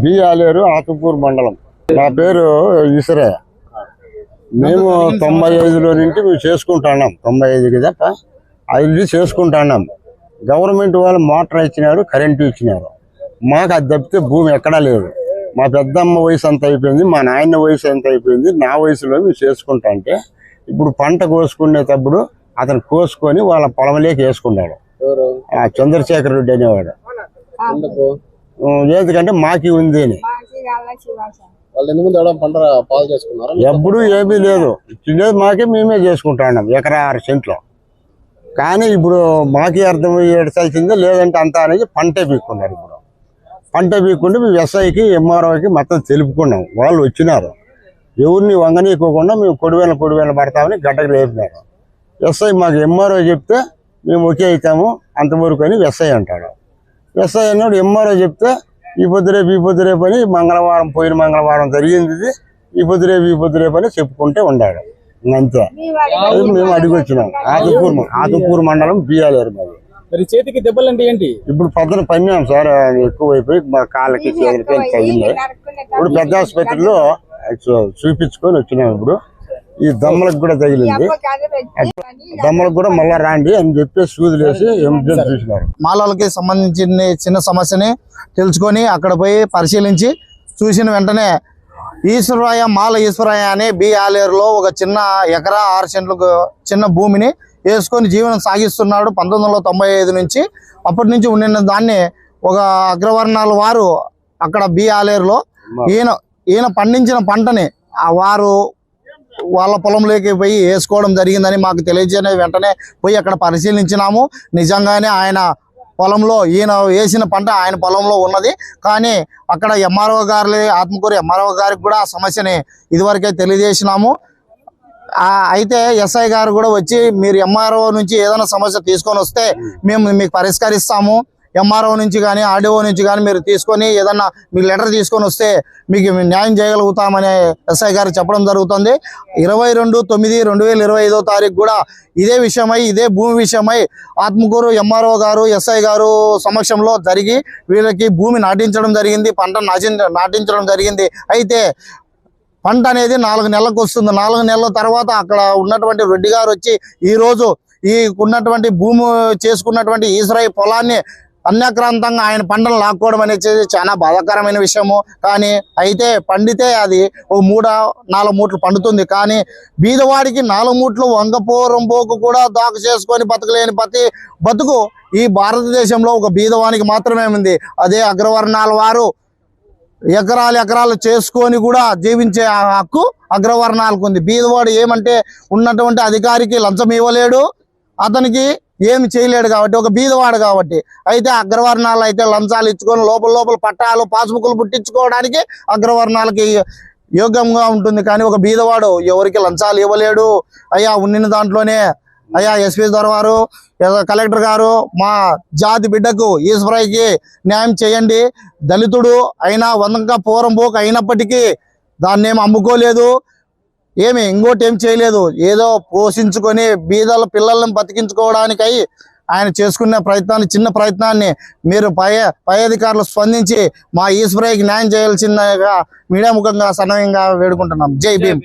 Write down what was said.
B Aleru ఆతుపూర్ మండలం. నా పేరు ఈశ్వరయ్య. మేము 95లో నుంచి మేము చేసుకుంటున్నాం. 95 కదా 5 చేసుకుంటున్నాం. గవర్నమెంట్ వాళ్ళు మోటార్ ఇచ్చినారు, కరెంటు ఇచ్చినారు. మాకు అది తప్పితే భూమి ఎక్కడా లేదు. మా పెద్దమ్మ వయసు అంత అయిపోయింది, మా నాయన వయసు ఎంత అయిపోయింది. నా వయసులో మేము చేసుకుంటా అంటే ఇప్పుడు పంట కోసుకునేటప్పుడు అతను కోసుకొని వాళ్ళ పొలంలోకి వేసుకున్నాడు. చంద్రశేఖర్ రెడ్డి అనేవాడు. ఎందుకంటే మాకి ఉంది అని. ఎప్పుడు ఏమీ లేదు, తినేది మాకే మేమే చేసుకుంటున్నాం ఎకరా 6 సెంట్లో. కానీ ఇప్పుడు మాకే అర్థం ఏడ్చాల్సిందే, లేదంటే అంతా అనేది పంటే పీక్కున్నారు. ఇప్పుడు పంట పీక్కుంటే మేము ఎస్ఐకి ఎంఆర్ఓకి మొత్తం తెలుపుకున్నాం. వాళ్ళు వచ్చినారు, ఎవరిని వంగనీయకోకుండా మేము కొడివేల పడతామని గడ్డకు లేపినారు. ఎస్ఐ మాకు ఎంఆర్ఓ చెప్తే మేము ఓకే అవుతాము అంతవరకు అని ఎస్ఐ అంటాడు. ఎస్ఐ అన్నాడు ఎంఆర్ఓ చెప్తే ఈ పొద్దు రేపు అని పోయిన మంగళవారం జరిగింది. ఇది ఈ పొద్దు రేపు అని చెప్పుకుంటే ఉన్నాడు. అంతే. మేము అడిగి వచ్చినాం. ఆతుపూర్ మండలం బి ఆలేరు. మరి చేతికి దెబ్బలు అంటే ఏంటి? ఇప్పుడు పొద్దున పన్నాం సార్, ఎక్కువైపోయి మా కాళ్ళకి చేతులకి తగిలింది. ఇప్పుడు పెద్ద ఆసుపత్రిలో చూపించుకొని వచ్చినాం. ఇప్పుడు ఈ దమ్మలకు కూడా తగిలింది. దమ్మలకు కూడా మళ్ళా రాండి అని చెప్పి సూదులు వేసి ఎమర్జెన్సీ చూసినారు. మాలలకి సంబంధించిన చిన్న సమస్యని తెలుసుకొని అక్కడ పోయి పరిశీలించి చూసిన వెంటనే మాల ఈశ్వరయ్య అని బి ఆలేరులో ఒక చిన్న ఎకరా 6 సెంట్లకు చిన్న భూమిని వేసుకొని జీవనం సాగిస్తున్నాడు 1995 నుంచి. అప్పటి నుంచి ఉండిన దాన్ని ఒక అగ్రవర్ణాల వారు అక్కడ బి ఆలేరులో ఈయన పండించిన పంటని వారు వాళ్ళ పొలంలోకి పోయి వేసుకోవడం జరిగిందని మాకు తెలియజేసిన వెంటనే పోయి అక్కడ పరిశీలించినాము. నిజంగానే ఆయన పొలంలో ఈయన వేసిన పంట ఆయన పొలంలో ఉన్నది. కానీ అక్కడ ఎంఆర్ఓ గారు, ఆత్మకూరు ఎంఆర్ఓ గారికి కూడా ఆ సమస్యని ఇదివరకే తెలియజేసినాము. అయితే ఎస్ఐ గారు కూడా వచ్చి మీరు ఎంఆర్ఓ నుంచి ఏదైనా సమస్య తీసుకొని వస్తే మేము మీకు పరిష్కరిస్తాము, ఎంఆర్ఓ నుంచి కానీ ఆర్డీఓ నుంచి కానీ మీరు తీసుకొని ఏదన్నా మీకు లెటర్ తీసుకొని వస్తే మీకు న్యాయం చేయగలుగుతామని ఎస్ఐ గారు చెప్పడం జరుగుతుంది. 22/9/2025 తారీఖు కూడా ఇదే విషయమై, ఇదే భూమి విషయమై ఆత్మకూరు ఎంఆర్ఓ గారు, ఎస్ఐ గారు సమక్షంలో జరిగి వీళ్ళకి భూమి నాటించడం జరిగింది, పంట నాటించడం జరిగింది. అయితే పంట అనేది 4 నెలలకు వస్తుంది. 4 నెలల తర్వాత అక్కడ ఉన్నటువంటి రెడ్డి గారు వచ్చి ఈరోజు ఈ ఉన్నటువంటి భూమి చేసుకున్నటువంటి ఈశ్వరయ్య పొలాన్ని అన్యాక్రాంతంగా ఆయన పంటను లాక్కోవడం అనేది చాలా బాధాకరమైన విషయము. కానీ అయితే పండితే అది ఓ 3-4 మూట్లు పండుతుంది. కానీ బీదవాడికి 4 మూట్లు వంగపోరంపోకు కూడా దాకు చేసుకొని బతకలేని బతుకు ఈ భారతదేశంలో ఒక బీదవానికి మాత్రమే ఉంది. అదే అగ్రవర్ణాల వారు ఎకరాలు చేసుకొని కూడా జీవించే హక్కు అగ్రవర్ణాలకు ఉంది. బీదవాడు ఏమంటే ఉన్నటువంటి అధికారికి లంచం ఇవ్వలేడు, అతనికి ఏమి చేయలేడు కాబట్టి, ఒక బీదవాడు కాబట్టి. అయితే అగ్రవర్ణాలు అయితే లంచాలు ఇచ్చుకొని లోపల పట్టాలు పాస్బుక్లు పుట్టించుకోవడానికి అగ్రవర్ణాలకి యోగ్యంగా ఉంటుంది. కానీ ఒక బీదవాడు ఎవరికి లంచాలు ఇవ్వలేడు. అయ్యా ఉండిన దాంట్లోనే అయ్యా ఎస్పీ దొరవారు, కలెక్టర్ గారు మా జాతి బిడ్డకు ఈశ్వరయ్యకి న్యాయం చేయండి. దళితుడు అయినా వందక పోరంపోకు అయినప్పటికీ దాన్ని ఏమి అమ్ముకోలేదు, ఇంకోటి ఏం చేయలేదు. ఏదో పోషించుకొని బీదల పిల్లలను బతికించుకోవడానికై ఆయన చేసుకునే చిన్న ప్రయత్నాన్ని మీరు పై అధికారులు స్పందించి మా ఈశ్వరయ్యకి న్యాయం చేయాల్సిందిగా మీడియా ముఖంగా సన్నయంగా వేడుకుంటున్నాం. జై భీమ్.